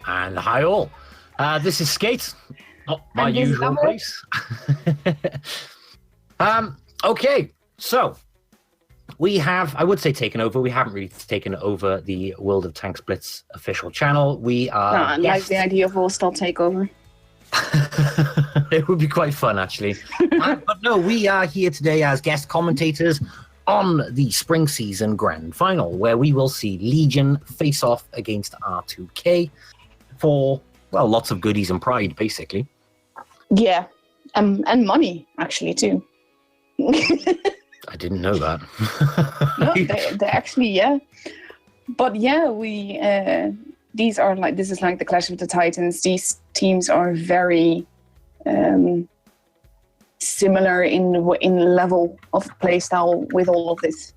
And hi all. This is Skate, not my And this is usual Amber. place. Okay, so we have, I would say taken over. We haven't really taken over the World of Tanks Blitz official channel. We are I like the idea of all-star takeover. It would be quite fun, actually. But no, we are here today as guest commentators on the spring season grand final, where we will see Legion face off against R2K for, well, lots of goodies and pride, basically. Yeah, and money, actually, too. I didn't know that. No, they actually, yeah. But yeah, this is like the Clash of the Titans. These teams are very similar in level of playstyle with all of this.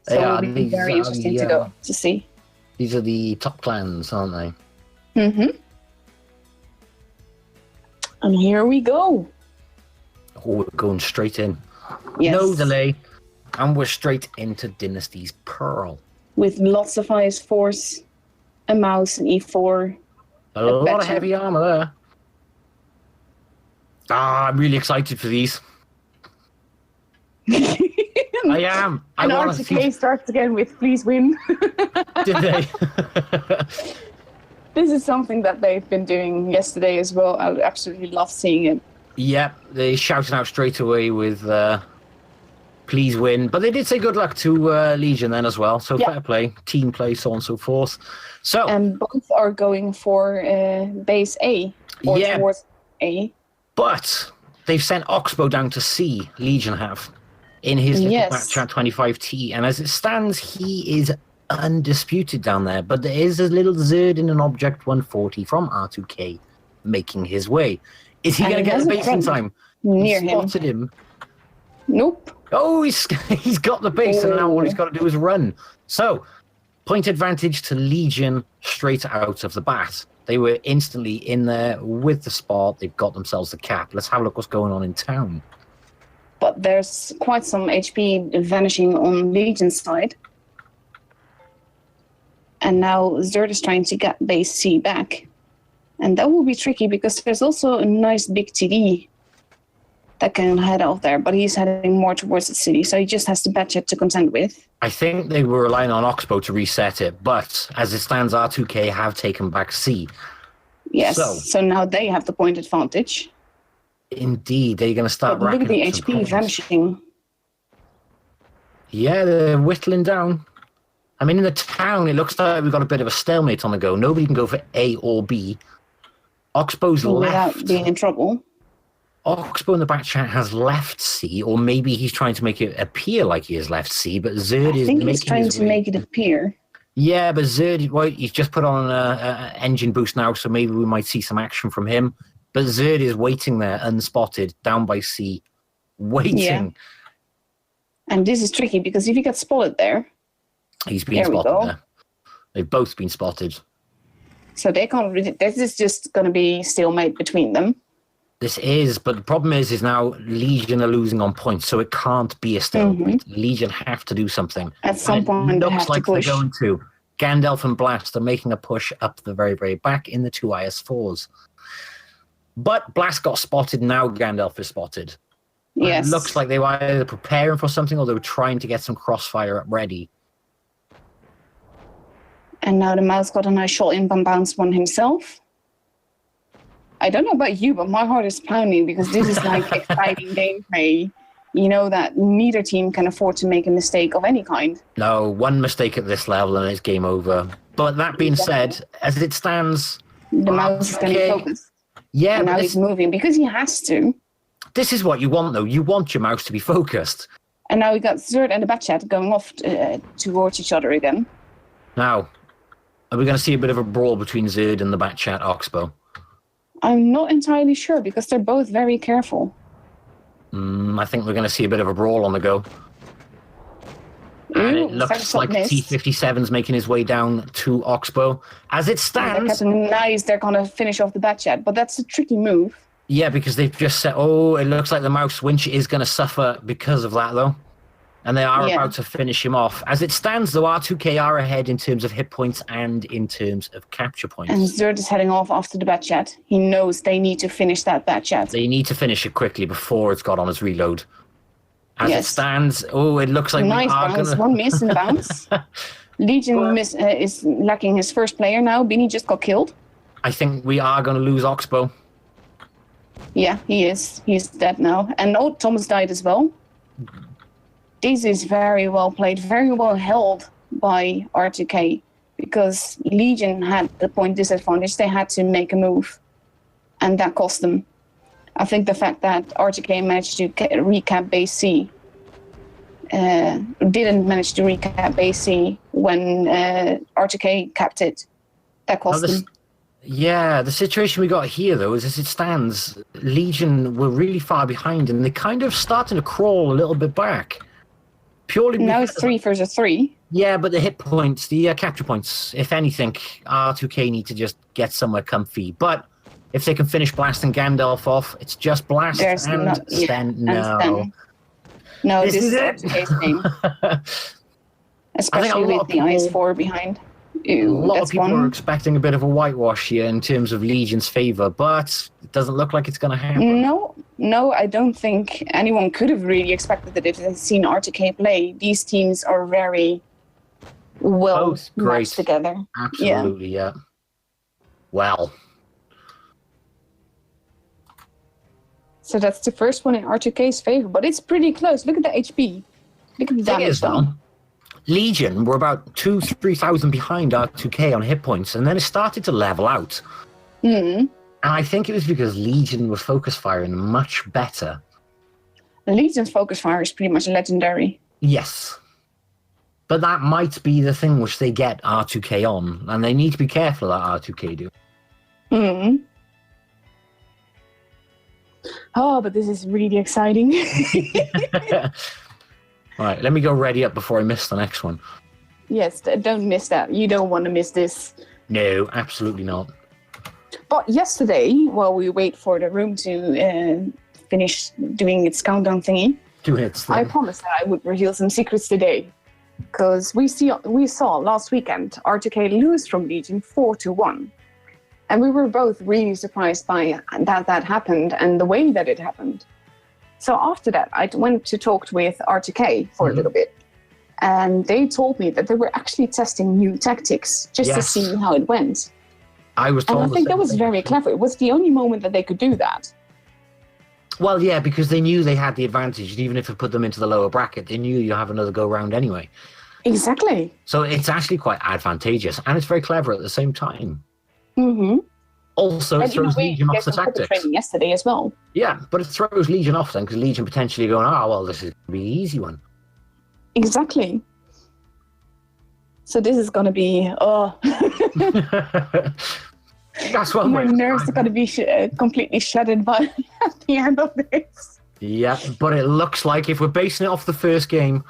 So Yeah, it'll be very interesting to see. These are the top clans, aren't they? Mm-hmm. And here we go. Oh, we're going straight in. Yes. No delay. And we're straight into Dynasty's Pearl. With lots of IS-4s, a mouse, an E4. A lot of heavy armor there. I'm really excited for these. I am. And RTK starts again with "Please win." Did they? This is something that they've been doing yesterday as well. I absolutely love seeing it. Yep, they shouted out straight away with "Please win," but they did say good luck to Legion then as well. So fair play, team play, so on and so forth. So and both are going for base A or towards A. But they've sent Oxbow down to C. Legion have in his little match at 25T, and as it stands, he is undisputed down there. But there is a little Zerd in an Object 140 from R2K making his way. Is he going to get the base in time? Near him. Spotted him. Nope. Oh, he's got the base, and now all he's got to do is run. So, point advantage to Legion straight out of the bat. They were instantly in there with the spot. They've got themselves the cap. Let's have a look what's going on in town. But there's quite some HP vanishing on Legion's side. And now Zerd is trying to get base C back. And that will be tricky because there's also a nice big TD that can head out there, but he's heading more towards the city, so he just has the Batchet to contend with. I think they were relying on Oxbow to reset it, but as it stands, R2K have taken back C. Yes, so now they have the point advantage. Indeed, they're going to start but look racking at the HP vanishing. Yeah, they're whittling down. I mean, in the town, it looks like we've got a bit of a stalemate on the go. Nobody can go for A or B. Oxbow's left. Without being in trouble. Oxbow in the back chat has left C, or maybe he's trying to make it appear like he has left C, but Zerd is making his way. I think he's trying to make it appear. Yeah, but Zerd, well, he's just put on an engine boost now, so maybe we might see some action from him. But Zerd is waiting there, unspotted, down by C, waiting. Yeah. And this is tricky, because if he gets spotted there... He's been spotted there. They've both been spotted. So they can't really... This is just going to be stalemate between them. This is, but the problem is now Legion are losing on points, so it can't be a stalemate. Mm-hmm. Legion have to do something. At some point, they have like to push. They're going to. Gandalf and Blast are making a push up the very, very back in the two IS-4s. But Blast got spotted, now Gandalf is spotted. Yes. It looks like they were either preparing for something or they were trying to get some crossfire up ready. And now the mouse got a nice shot in bounce one himself. I don't know about you, but my heart is pounding because this is like exciting gameplay. You know that neither team can afford to make a mistake of any kind. No, one mistake at this level and it's game over. But that being said, as it stands... The mouse is going to focus. Yeah, and now he's moving because he has to. This is what you want, though. You want your mouse to be focused. And now we got Zerd and the Batchat going off towards each other again. Now, are we going to see a bit of a brawl between Zerd and the Batchat Oxbow? I'm not entirely sure because they're both very careful. I think we're going to see a bit of a brawl on the go. And it looks like T-57's making his way down to Oxbow. As it stands... They're going to finish off the Batchat, but that's a tricky move. Yeah, because they've just said, it looks like the mouse winch is going to suffer because of that, though. And they are about to finish him off. As it stands, though, R2K are ahead in terms of hit points and in terms of capture points. And Zerd is heading off after the bat chat. He knows they need to finish that bat chat. They need to finish it quickly before it's got on his reload. As it stands, it looks like nice bounce. One miss in the bounce. Legion is lacking his first player now. Beanie just got killed. I think we are going to lose Oxbow. Yeah, he is. He's dead now. And Thomas died as well. This is very well played, very well held by R2K, because Legion had the point disadvantage. They had to make a move, and that cost them. I think the fact that R2K managed to recap base C, didn't manage to recap base C when R2K capped it, that cost them. Yeah, the situation we got here, though, is as it stands, Legion were really far behind, and they're kind of starting to crawl a little bit back. Purely now it's 3 versus 3. Yeah, but the hit points, the capture points, if anything, R2K need to just get somewhere comfy. But if they can finish blasting Gandalf off, it's just blast and Sten. No, this is R2K's game. Especially with the IS-4 behind. A lot of people are expecting a bit of a whitewash here in terms of Legion's favor, but it doesn't look like it's going to happen. No, I don't think anyone could have really expected it if they'd seen R2K play. These teams are very well matched together. Absolutely, yeah. Well. So that's the first one in R2K's favor, but it's pretty close. Look at the HP. Look at the damage. Legion were about 2,000-3,000 behind R2K on hit points, and then it started to level out. And I think it was because Legion were focus firing much better. Legion's focus fire is pretty much legendary. Yes. But that might be the thing which they get R2K on, and they need to be careful that R2K do. Oh, but this is really exciting. All right, let me go ready up before I miss the next one. Yes, don't miss that. You don't want to miss this. No, absolutely not. But yesterday, while we wait for the room to finish doing its countdown thingy, I promised that I would reveal some secrets today. Because we saw last weekend R2K lose from Legion 4-1. And we were both really surprised by that happened and the way that it happened. So after that, I went to talk with R2K for a little bit. And they told me that they were actually testing new tactics just to see how it went. I was told, and I think that was very clever. It was the only moment that they could do that. Well, yeah, because they knew they had the advantage. And even if it put them into the lower bracket, they knew you have another go round anyway. Exactly. So it's actually quite advantageous. And it's very clever at the same time. Also, it throws Legion off the tactics. Training yesterday as well. Yeah, but it throws Legion off then, because Legion potentially going, well, this is going to be the easy one. Exactly. So this is going to be, That's what my nerves are going to be completely shattered by at the end of this. Yeah, but it looks like if we're basing it off the first game,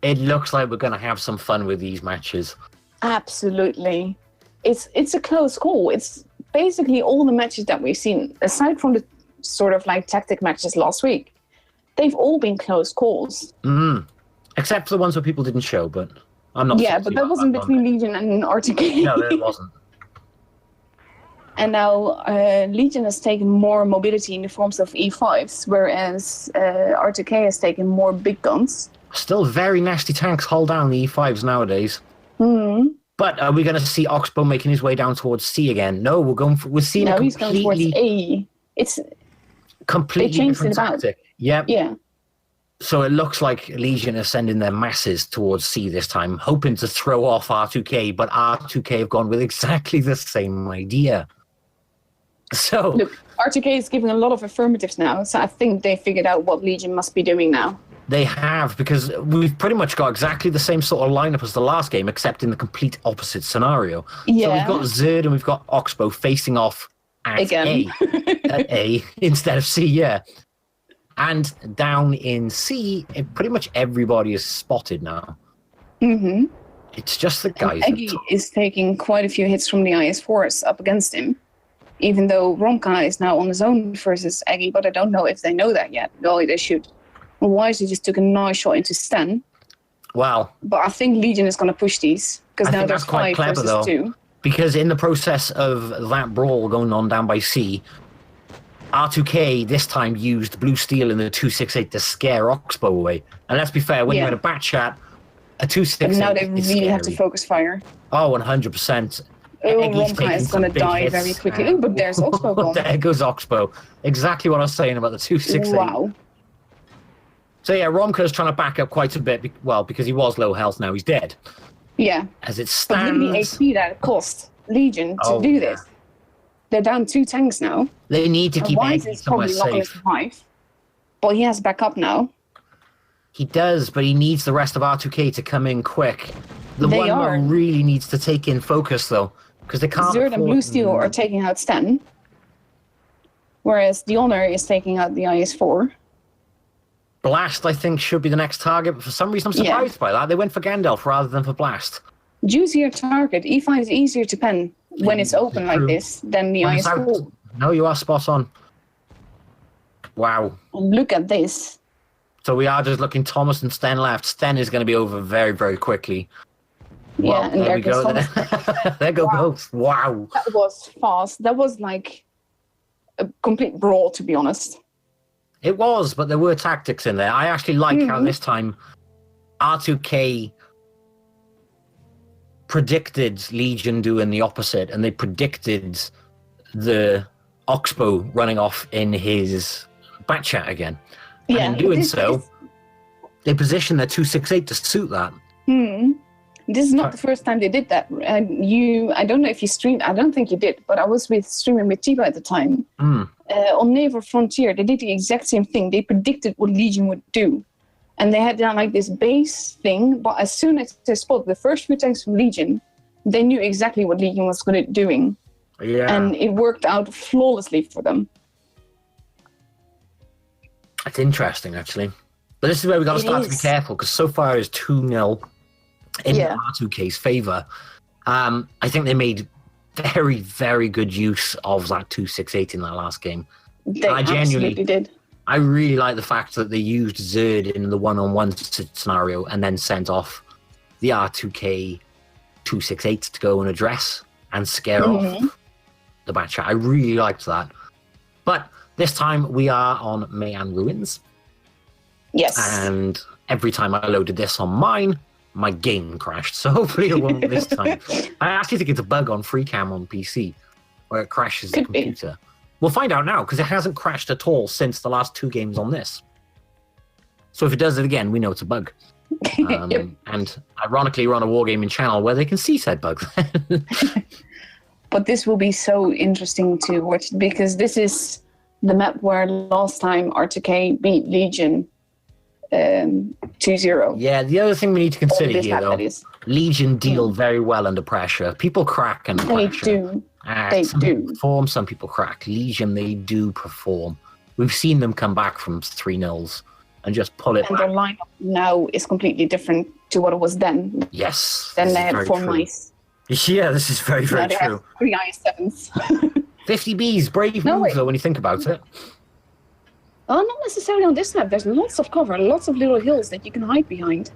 it looks like we're going to have some fun with these matches. Absolutely. It's a close call. It's basically all the matches that we've seen, aside from the sort of like tactic matches last week, they've all been close calls. Except for the ones where people didn't show, but I'm not. Yeah, but that wasn't between Legion and R2K. No, it wasn't. And now Legion has taken more mobility in the forms of E5s, whereas R2K has taken more big guns. Still very nasty tanks hold down the E5s nowadays. But are we going to see Oxbow making his way down towards C again? No, we're seeing a he's going towards A. It's completely different tactic. Yeah. So it looks like Legion are sending their masses towards C this time, hoping to throw off R2K, but R2K have gone with exactly the same idea. So look, R2K is giving a lot of affirmatives now, so I think they figured out what Legion must be doing now. They have, because we've pretty much got exactly the same sort of lineup as the last game, except in the complete opposite scenario. Yeah. So we've got Zerd and we've got Oxbow facing off at A. At A instead of C, yeah. And down in C, pretty much everybody is spotted now. It's just the guys. Eggy is taking quite a few hits from the IS-4s up against him, even though Romka is now on his own versus Eggy, but I don't know if they know that yet. Well, they should. Otherwise, he just took a nice shot into Sten. Well, but I think Legion is going to push these because now there's quite 5 clever, versus though. 2. Because in the process of that brawl going on down by C, R2K this time used blue steel in the 268 to scare Oxbow away. And let's be fair, when you're in a bat chat, a 268 but now they is really scary. have to focus fire. Oh, 100%. Oh, Ronka is going to die very quickly. Oh, but there's Oxbow gone. There goes Oxbow. Exactly what I was saying about the 268. Wow. So yeah, Romka's trying to back up quite a bit. Because he was low health, now he's dead. Yeah. As it stands. But look at the HP that it cost Legion to do this. They're down 2 tanks now. They need to keep Wise is somewhere probably not going to safe. survive. But he has backup now. He does, but he needs the rest of R2K to come in quick. The one really needs to take in focus, though, because they can't. Zerd and Blue Steel are taking out Sten, whereas the Honor is taking out the IS-4. Blast, I think, should be the next target, but for some reason I'm surprised by that. They went for Gandalf rather than for Blast. Juicier target. E finds it easier to pen when it's open like this than the IS-4. No, you are spot on. Wow. Look at this. So we are just looking Thomas and Sten left. Sten is going to be over very, very quickly. Well, yeah, and there we go. There go both. Wow. That was fast. That was like a complete brawl, to be honest. It was, but there were tactics in there. I actually like how this time R2K predicted Legion doing the opposite, and they predicted the Oxbow running off in his bat chat again. And in doing so, they positioned their 268 to suit that. This is not the first time they did that. I don't know if you streamed, I don't think you did, but I was streaming with Tiba at the time. On Naval Frontier, they did the exact same thing. They predicted what Legion would do. And they had done like this base thing, but as soon as they spotted the first few tanks from Legion, they knew exactly what Legion was good at doing. Yeah. And it worked out flawlessly for them. That's interesting, actually. But this is where we got to start to be careful, because so far it's 2-0 in R2K's favour. I think they made very, very good use of that 268 in that last game. They absolutely did. I really like the fact that they used Zerd in the one-on-one scenario and then sent off the R2K 268 to go and address and scare off the Batcher. I really liked that. But this time we are on Mayan Ruins. Yes. And every time I loaded this on mine, my game crashed. So hopefully it won't this time. I actually think it's a bug on FreeCam on PC where it crashes the computer. We'll find out now, because it hasn't crashed at all since the last 2 games on this. So if it does it again, we know it's a bug. And ironically, we're on a Wargaming channel where they can see said bugs. But this will be so interesting to watch, because this is the map where last time R2K beat Legion 2-0. Yeah, the other thing we need to consider here, though, Legion deal very well under pressure. People crack under pressure. They do. Perform, some people crack. Legion, they do perform. We've seen them come back from 3-0s and just pull it and back. their lineup now is completely different to what it was then. Yes. Then they had 4 mice. Yeah, this is very, very true. 3 IS-7s. 50 Bs, brave move, though, when you think about it. Oh, not necessarily on this map. There's lots of cover, lots of little hills that you can hide behind.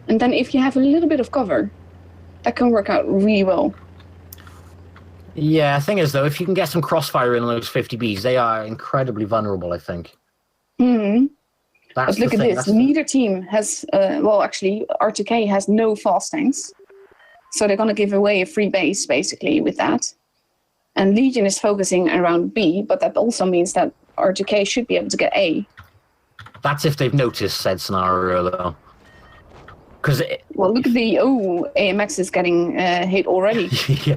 And then if you have a little bit of cover, that can work out really well. Yeah, the thing is, though, if you can get some crossfire in on those 50 Bs, they are incredibly vulnerable, I think. But look at this. Neither team has, actually, R2K has no fast tanks. So they're going to give away a free base, basically, with that. And Legion is focusing around B, but that also means that R2K should be able to get A. That's if they've noticed said scenario, though. Well, look at the... Oh, AMX is getting hit already. Yeah.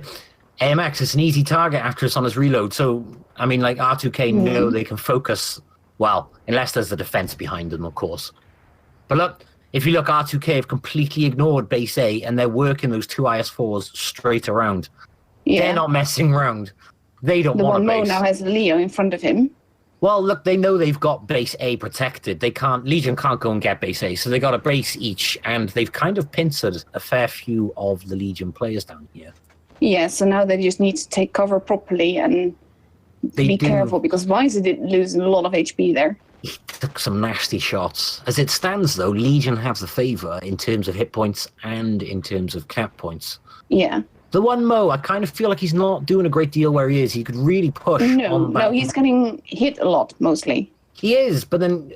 AMX is an easy target after it's on his reload. So, I mean, like, R2K know they can focus... Well, unless there's the defense behind them, of course. But look, if you look, R2K have completely ignored base A, and they're working those 2 IS-4s straight around. Yeah. They're not messing around. They don't want a base. The one now has Leo in front of him. Well, look, they know they've got base A protected. Legion can't go and get base A, so they got a base each, and they've kind of pincered a fair few of the Legion players down here. Yeah, so now they just need to take cover properly and be careful, because Weiser did lose a lot of HP there. he took some nasty shots. As it stands, though, Legion have the favour in terms of hit points and in terms of cap points. Yeah. The one Mo, I kind of feel like he's not doing a great deal where he is. He could really push. No, he's getting hit a lot, mostly. He is, but then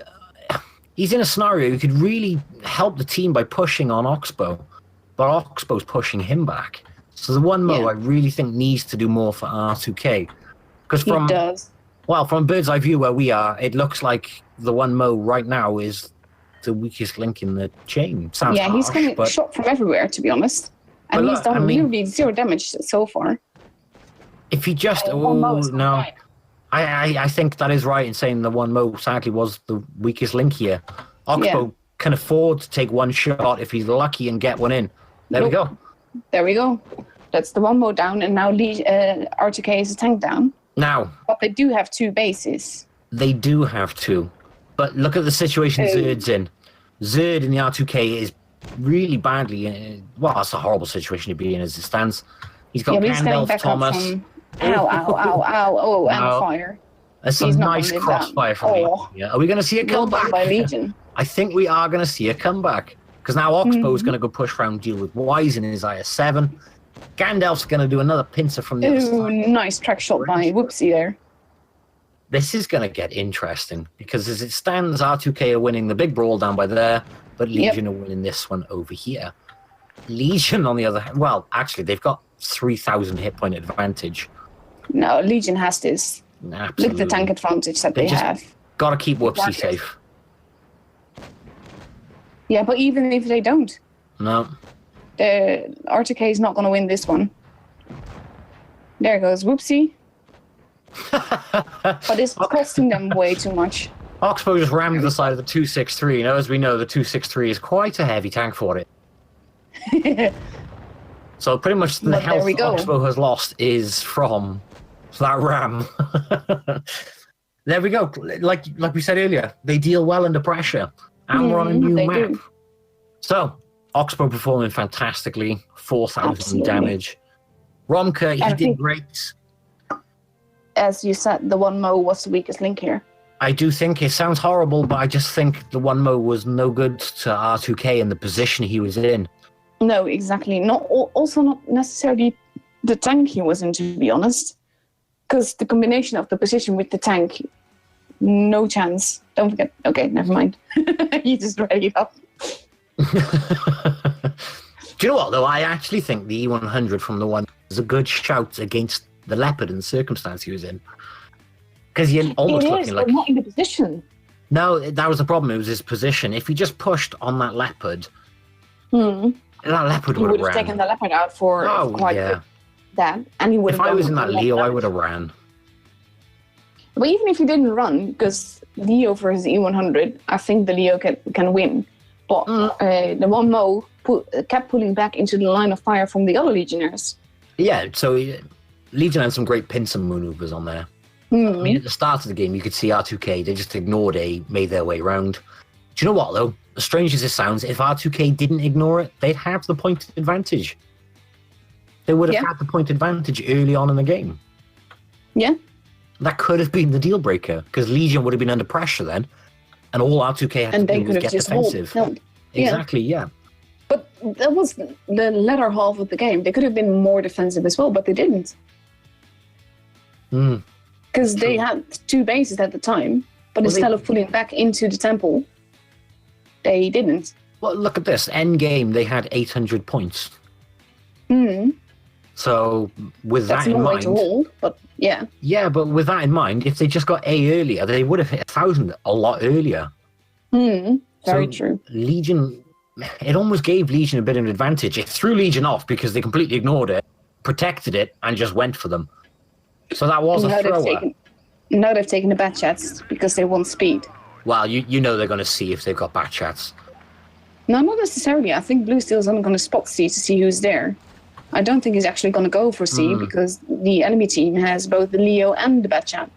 he's in a scenario he could really help the team by pushing on Oxbow. But Oxbow's pushing him back. So the one Mo, I really think, needs to do more for R2K. Because He does. Well, from a bird's eye view where we are, it looks like the one Mo right now is the weakest link in the chain. Sounds harsh, he's getting shot from everywhere, to be honest. And he's done nearly 0 damage so far. If he just... no. I think that is right in saying the one Mo sadly was the weakest link here. Oxbow can afford to take one shot if he's lucky and get one in. There we go. There we go. That's the one Mo down, and now R2K is a tank down. Now... But they do have 2 bases. They do have 2. But look at the situation Zerd's in. Zerd in the R2K is really badly... well, that's a horrible situation to be in as it stands. He's got Gandalf, Thomas... Ow. Oh, and fire. There's some nice crossfire from Legion. Are we going to see a comeback? By Legion. I think we are going to see a comeback. Because now Oxbow's going to go push round, deal with Wise in his IS-7. Gandalf's going to do another pincer from the other side. Nice track shot by Whoopsie there. This is going to get interesting. Because as it stands, R2K are winning the big brawl down by there. But Legion are winning this one over here. Legion, on the other hand... Well, actually, they've got 3,000 hit point advantage. No, Legion has this. Absolutely. Look at the tank advantage that they have. Got to keep Whoopsie safe. Yeah, but even if they don't, no, the R2K is not going to win this one. There goes Whoopsie. But it's costing them way too much. Oxbow just rammed the side of the 263. Now, as we know, the 263 is quite a heavy tank for it. So pretty much the health Oxbow has lost is from that ram. There we go. Like we said earlier, they deal well under pressure. And we're on a new map. Do. So, Oxbow performing fantastically. 4,000 damage. Romka, he did great. As you said, the one Mo was the weakest link here. I do think it sounds horrible, but I just think the one Mo was no good to R2K in the position he was in. No, exactly. Also not necessarily the tank he was in, to be honest. Because the combination of the position with the tank, no chance. Don't forget. Okay, never mind. You just read it up. Do you know what, though? I actually think the E100 from the one is a good shout against the Leopard in the circumstance he was in. Because you're almost looking like... not in the position. No, that was the problem. It was his position. If he just pushed on that Leopard... That Leopard would have taken the Leopard out for quite that, and he would. If I was in that Leo, I would have ran. But even if he didn't run, because Leo versus E100, I think the Leo can win. But the one Mo kept pulling back into the line of fire from the other Legionnaires. Yeah, so Legion had some great pincer maneuvers on there. I mean, at the start of the game, you could see R2K, they just ignored A, made their way around. Do you know what, though? As strange as it sounds, if R2K didn't ignore it, they'd have the point advantage. They would have had the point advantage early on in the game. Yeah. That could have been the deal breaker, because Legion would have been under pressure then, and all R2K had to do was get defensive. Exactly, yeah. But that was the latter half of the game. They could have been more defensive as well, but they didn't. Because they had 2 bases at the time, but instead of pulling back into the temple, they didn't. Well, look at this. End game, they had 800 points. So with that in mind... That's no way to hold, but yeah. Yeah, but with that in mind, if they just got A earlier, they would have hit 1,000 a lot earlier. Very true. Legion, it almost gave Legion a bit of an advantage. It threw Legion off because they completely ignored it, protected it, and just went for them. So that was a thrower. Now they've taken the bad chats because they want speed. Well, you know they're going to see if they've got back chats. No, not necessarily. I think Blue Steel's only going to spot C to see who's there. I don't think he's actually going to go for C because the enemy team has both the Leo and the bad chat.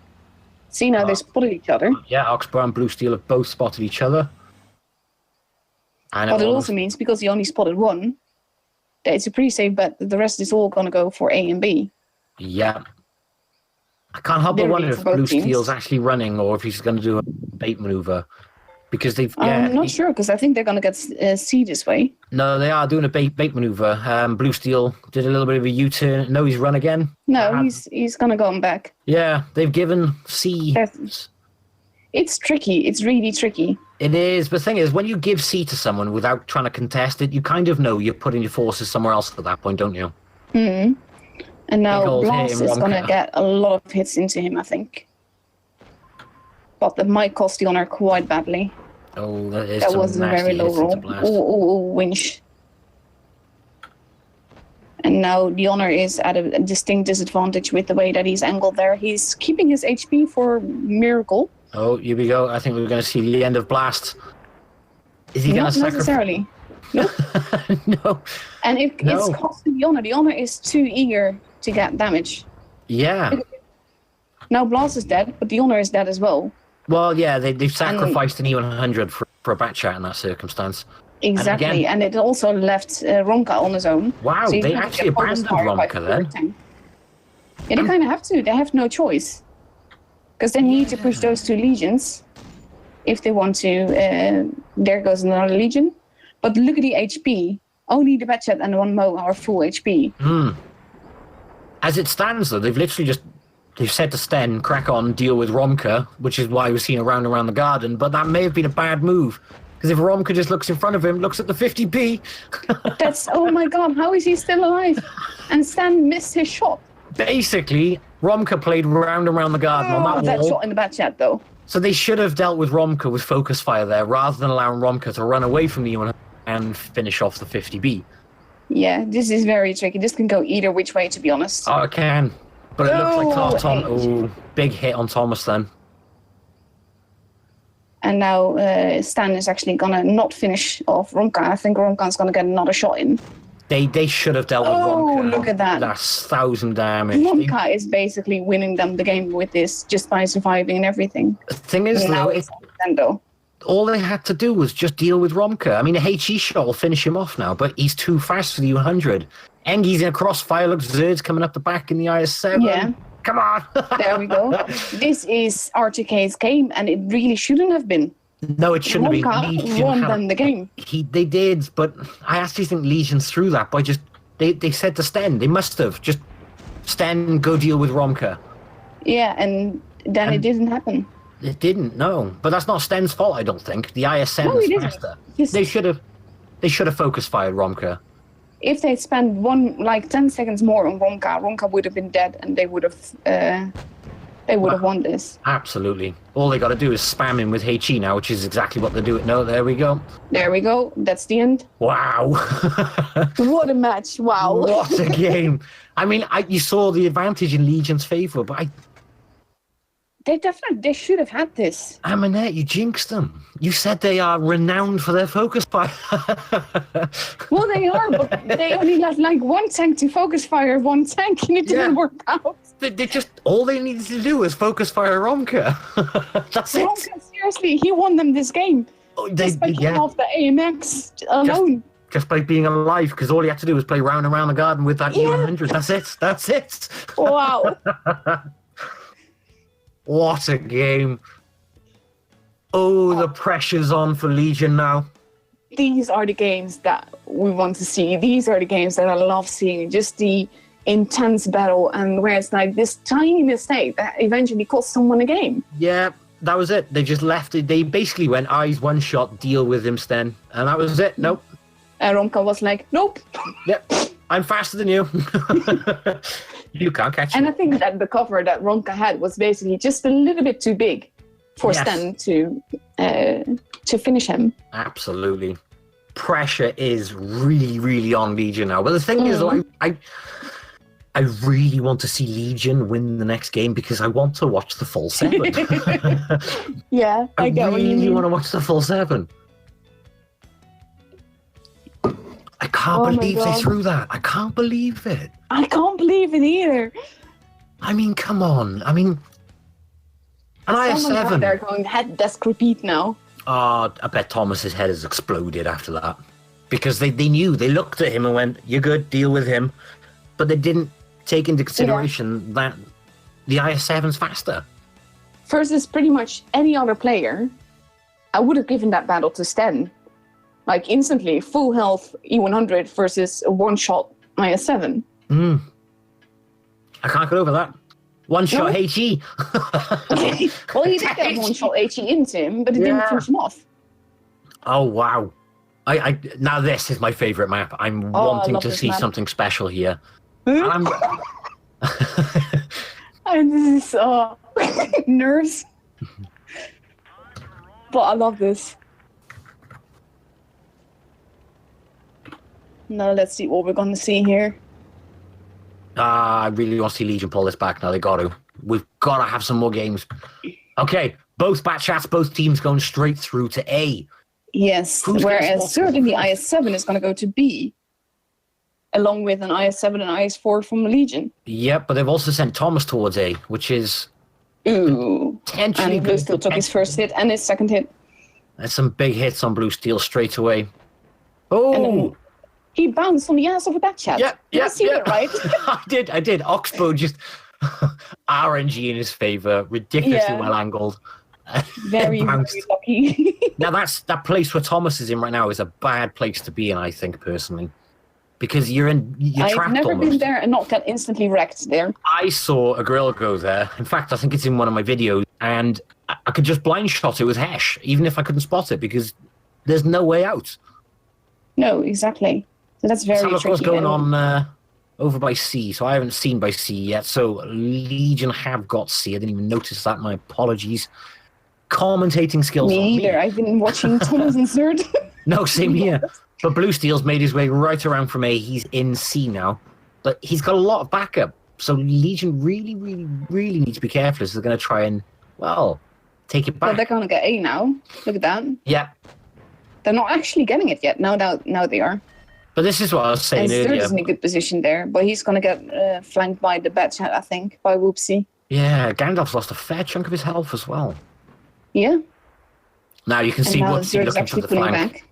See, now they spotted each other. Yeah, Oxbow and Blue Steel have both spotted each other. And but it also means because he only spotted one, that it's a pretty safe bet that the rest is all going to go for A and B. Yeah. I can't help but wonder Literally if for both Blue teams. Steel's actually running or if he's going to do a bait maneuver. Because they've... I'm not sure, because I think they're going to get C this way. No, they are doing a bait maneuver. Blue Steel did a little bit of a U-turn. No, he's run again. No, he's going to go back. Yeah, they've given C... It's tricky. It's really tricky. It is, but the thing is, when you give C to someone without trying to contest it, you kind of know you're putting your forces somewhere else at that point, don't you? Hmm. And now old Blast hit him, is going to Ronka. get a lot of hits into him, I think. But that might cost the honor quite badly. Oh, that is That some was a nasty very low hits into roll. Blast. Oh, winch. And now the honor is at a distinct disadvantage with the way that he's angled there. He's keeping his HP for Miracle. Oh, here we go. I think we're going to see the end of Blast. Is he going Not to sacrifice? necessarily. No. And it's costing the honor. The honor is too eager to get damage. Yeah. Now Blast is dead, but the honor is dead as well. Well, yeah, they've sacrificed an E100 for a bat chat in that circumstance. Exactly, and it also left Ronka on his own. Wow, So he's they gonna actually get focus abandoned fire by Ronka then. tank. Yeah, they kind of have to. They have no choice. Because they need to push those two legions if they want to. There goes another legion. But look at the HP. Only the Batchat and the one Mo are full HP. As it stands, though, they've literally just... They've said to Sten, crack on, deal with Romka, which is why we're seeing around the garden, but that may have been a bad move. Because if Romka just looks in front of him, looks at the 50p... That's... Oh my god, how is he still alive? And Stan missed his shot. Basically, Romka played round and round the garden on that wall. Shot in the Batchat, though. So they should have dealt with Romka with focus fire there, rather than allowing Romka to run away from the E100 and finish off the 50b. Yeah, this is very tricky. This can go either which way, to be honest. Oh, it can. But it looks like Tom. H. Oh, big hit on Thomas then. And now Stan is actually going to not finish off Ronka. I think Ronka's going to get another shot in. They should have dealt with Ronka. Oh, look at that. That's 1,000 damage. Ronka is basically winning them the game with this just by surviving and everything. The thing is, Now though, it's Nintendo. all they had to do was just deal with Romka. I mean, a HE shot will finish him off now, but he's too fast for the U100. Engi's in a crossfire. Looks Zerd's coming up the back in the IS-7. Yeah. Come on. There we go. This is RTK's game, and it really shouldn't have been. No, it shouldn't have Ronka been. won them the game. They did, but I actually think Legion's through that by just... They said to Sten, they must have. Just, Sten, go deal with Romka. Yeah, and then it didn't happen. It didn't, no. But that's not Sten's fault, I don't think. The IS-7 No, it is isn't. faster. Just- They should have focus fired Romka. If they'd spent 10 seconds more on Ronka would have been dead, and they would have won this. Absolutely. All they got to do is spam him with HE now, which is exactly what they're doing. No, there we go. There we go. That's the end. Wow. What a match! Wow. What a game. I mean, you saw the advantage in Legion's favour, but They should have had this. Aminette, you jinxed them. You said they are renowned for their focus fire. Well, they are, but they only had like one tank to focus fire one tank, and it didn't work out. They just all they needed to do was focus fire Romka. That's it. Ronka, seriously, he won them this game just by killing off the AMX alone. Just by being alive, because all he had to do was play round and round the garden with that E100. That's it. That's it. Wow. What a game. Oh, the pressure's on for Legion now. These are the games that we want to see. These are the games that I love seeing. Just the intense battle, and where it's like this tiny mistake that eventually cost someone a game. Yeah, that was it. They just left it. They basically went, eyes one shot, deal with him, Sten. And that was it. Nope. And Ronka was like, nope. Yep. I'm faster than you. You can't catch me. And I think that the cover that Ronka had was basically just a little bit too big for Stan to finish him. Absolutely. Pressure is really, really on Legion now. But the thing is, I really want to see Legion win the next game because I want to watch the full 7. Yeah, I get what you really mean. want to watch the full 7. I can't believe they threw that. I can't believe it. I can't believe it either. I mean, come on. I mean, an IS-7. They're going head desk repeat now. Oh, I bet Thomas's head has exploded after that. Because they knew. They looked at him and went, you're good, deal with him. But they didn't take into consideration that the IS-7's faster. Versus pretty much any other player, I would have given that battle to Sten. Like, instantly, full health E100 versus a one-shot IS-7. I can't get over that. One-shot HE. Well, he did get one-shot HE into him, but it didn't finish him off. Oh, wow. I now this is my favorite map. I'm wanting to see something special here. And this is nerves. But I love this. Now let's see what we're going to see here. I really want to see Legion pull this back now. They got to. We've got to have some more games. Okay, both bat chats, both teams going straight through to A. Yes, whereas certainly the IS-7 is going to go to B, along with an IS-7 and IS-4 from the Legion. Yep, but they've also sent Thomas towards A, which is potentially and Blue Steel took his first hit and his second hit. There's some big hits on Blue Steel straight away. Oh! He bounced on the ass of a bat chat. Yeah, you see it, right? I did. Oxbow just RNG in his favor, ridiculously well angled. Very, very lucky. Now that place where Thomas is in right now is a bad place to be in, I think, personally, because you're trapped. I've never been there and not get instantly wrecked there. I saw a girl go there. In fact, I think it's in one of my videos, and I could just blind shot it with Hesh, even if I couldn't spot it, because there's no way out. No, exactly. So that's very tricky. What's going on over by C? So I haven't seen by C yet. So Legion have got C. I didn't even notice that. My apologies. Commentating skills. Me either. I've been watching Thomas and Zerd. No, same here. But Blue Steel's made his way right around from A. He's in C now. But he's got a lot of backup. So Legion really, really, really need to be careful as they're going to try and, take it back. But they're going to get A now. Look at that. Yeah. They're not actually getting it yet. Now they are. But this is what I was saying earlier. And Zerd is in a good position there. But he's going to get flanked by the bat chat, I think, by Whoopsie. Yeah, Gandalf's lost a fair chunk of his health as well. Yeah. Now you can see Whoopsie looking for the flank. Back.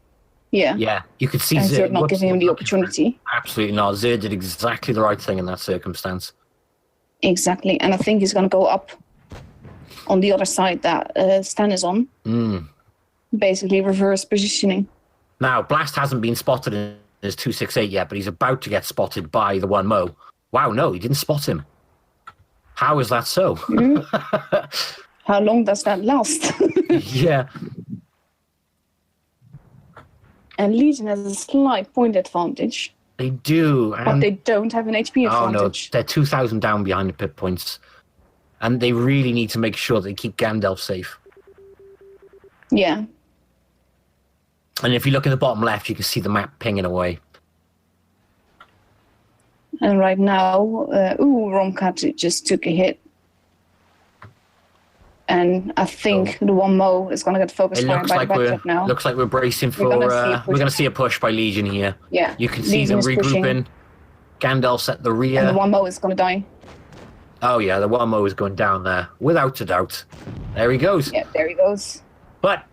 Yeah. Yeah, you could see Zerd not giving him the opportunity. Absolutely not. Zerd did exactly the right thing in that circumstance. Exactly, and I think he's going to go up on the other side that Stan is on. Basically reverse positioning. Now, Blast hasn't been spotted in his 268 yet, but he's about to get spotted by the one Mo. Wow, no, he didn't spot him. How is that so? How long does that last? Yeah. And Legion has a slight point advantage. They do. But they don't have an HP advantage. No, they're 2,000 down behind the pit points. And they really need to make sure they keep Gandalf safe. Yeah. And if you look in the bottom left, you can see the map pinging away. And right now, Romcat just took a hit. And I think the one Mo is going to get focused by the back now. Looks like we're bracing for. We're going to see a push by Legion here. Yeah. You can see them regrouping. Gandalf's at the rear. And the one Mo is going to die. Oh yeah, the one Mo is going down there without a doubt. There he goes. Yeah, there he goes. But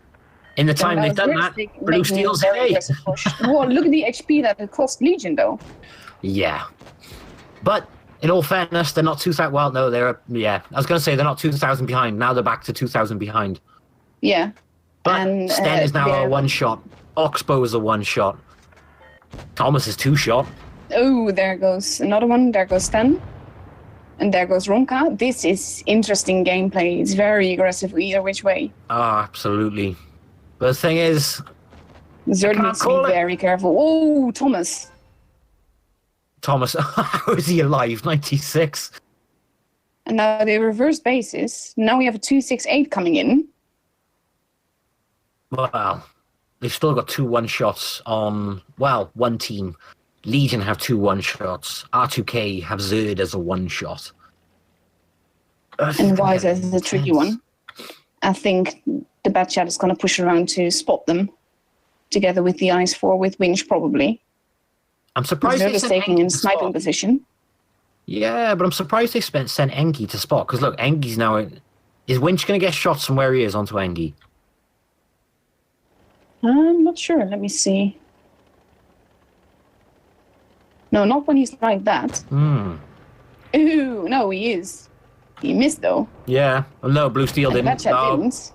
in the time they've done that, Blue Steel's A. Well, look at the HP that it cost Legion, though. Yeah, but. In all fairness, they're not 2,000. Well, no, they're. Yeah, I was going to say they're not 2,000 behind. Now they're back to 2,000 behind. Yeah. But Sten is now a one shot. Oxbow is a one shot. Thomas is two shot. Oh, there goes another one. There goes Sten. And there goes Ronka. This is interesting gameplay. It's very aggressive either which way. Oh, absolutely. But the thing is. Zerd needs to be very careful. Oh, Thomas, how is he alive? 96. And now they reverse bases. Now we have a 268 coming in. Well, they've still got 2 one-shots on, one team. Legion have 2 one-shots. R2K have Zerd as a one-shot. And Wise is a tricky one. I think the bat chat is going to push around to spot them, together with the IS-4 with Winch probably. I'm surprised they're taking in sniping position. Yeah, but I'm surprised they sent Engi to spot. Because look, Engi's now... Is Winch going to get shots from where he is onto Engi? I'm not sure. Let me see. No, not when he's like that. Ooh, no, he is. He missed though. Yeah. Well, no, Blue Steel didn't. That chat No. didn't.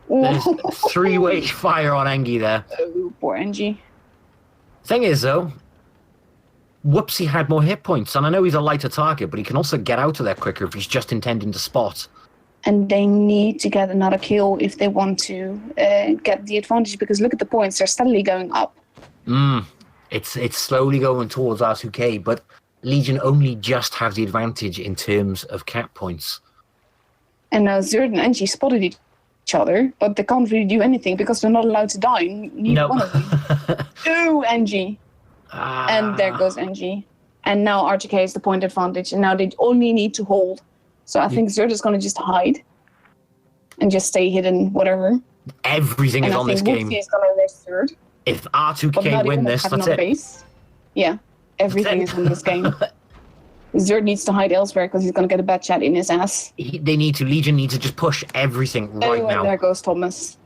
There's three-way fire on Engie there. Oh, poor Engie. Thing is, though, Whoopsie had more hit points, and I know he's a lighter target, but he can also get out of there quicker if he's just intending to spot. And they need to get another kill if they want to get the advantage, because look at the points, they're steadily going up. It's slowly going towards R2K, but Legion only just have the advantage in terms of cap points. And now Zerd and Engie spotted each other, but they can't really do anything because they're not allowed to die. Neither one of them. Ooh, Engie. And there goes Engie. And now R2K is the point advantage, and now they only need to hold. So I think Zerd is going to just hide and just stay hidden, whatever. Everything is on this game. Is going to lift Zerd. If R2K win this, that's it. Base. Yeah, everything is in this game. Zerd needs to hide elsewhere because he's going to get a bad chat in his ass. Legion need to just push everything right now. There goes Thomas.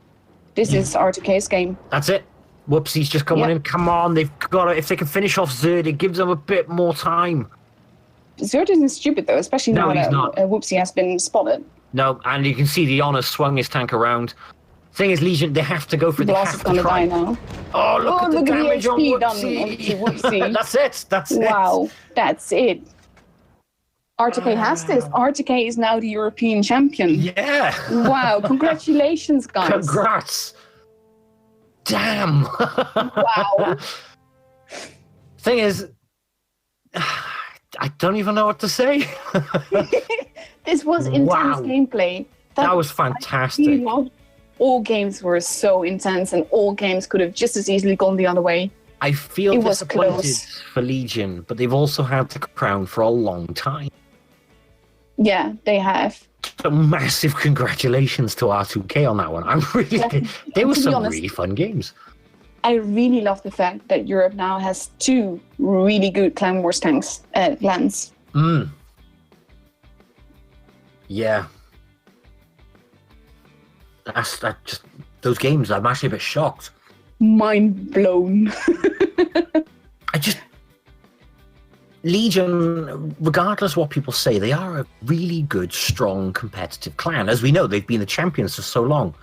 This is R2K's game. That's it. Whoopsie's just coming in. Come on, they've got to, if they can finish off Zerd, it gives them a bit more time. Zerd isn't stupid though, especially now that Whoopsie has been spotted. No, and you can see the Honor swung his tank around. Thing is, Legion, they have to go for it. Blast is going to die now. Oh, look at the damage on Whoopsie. That's it. That's it. Wow, that's it. R2K has this. R2K is now the European champion. Yeah. Wow, congratulations, guys. Congrats. Damn. Wow. Thing is, I don't even know what to say. This was intense gameplay. That was fantastic. All games were so intense, and all games could have just as easily gone the other way. I feel disappointed for Legion, but they've also had the crown for a long time. Yeah, they have. So massive congratulations to R2K on that one. I'm really. They were some really fun games. I really love the fact that Europe now has 2 really good Clan Wars tanks, clans. Yeah. That just those games. I'm actually a bit shocked. Mind blown. Legion, regardless of what people say, they are a really good, strong, competitive clan. As we know, they've been the champions for so long.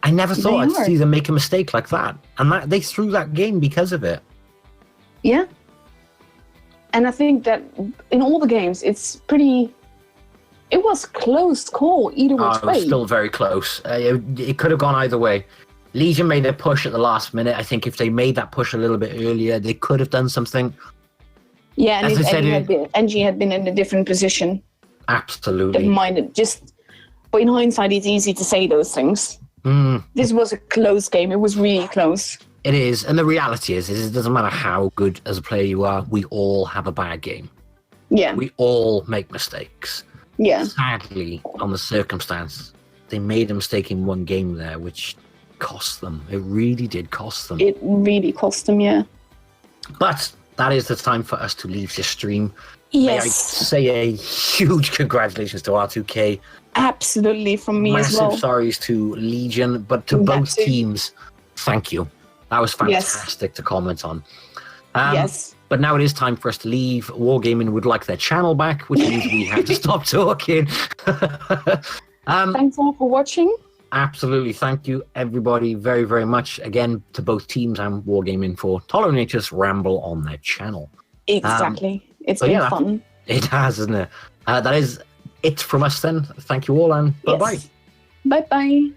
I never thought I'd see them make a mistake like that. And they threw that game because of it. Yeah. And I think that in all the games, it was close call either which way. It was still very close. It could have gone either way. Legion made a push at the last minute. I think if they made that push a little bit earlier, they could have done something. Yeah, and Engie had been in a different position. Absolutely. But in hindsight, it's easy to say those things. This was a close game. It was really close. It is. And the reality is it doesn't matter how good as a player you are, we all have a bad game. Yeah. We all make mistakes. Yeah. Sadly, on the circumstance, they made a mistake in one game there, which cost them. It really did cost them. It really cost them, yeah. But that is the time for us to leave this stream. Yes. May I say a huge congratulations to R2K. Absolutely, from me as well. Massive sorries to Legion, but to both teams, thank you. That was fantastic to comment on. Yes. But now it is time for us to leave. Wargaming would like their channel back, which means we have to stop talking. Thanks all for watching. Absolutely. Thank you, everybody, very, very much. Again, to both teams and Wargaming for tolerating us ramble on their channel. Exactly. It's been fun. It has, isn't it? That is it from us then. Thank you all, and bye-bye. Bye-bye.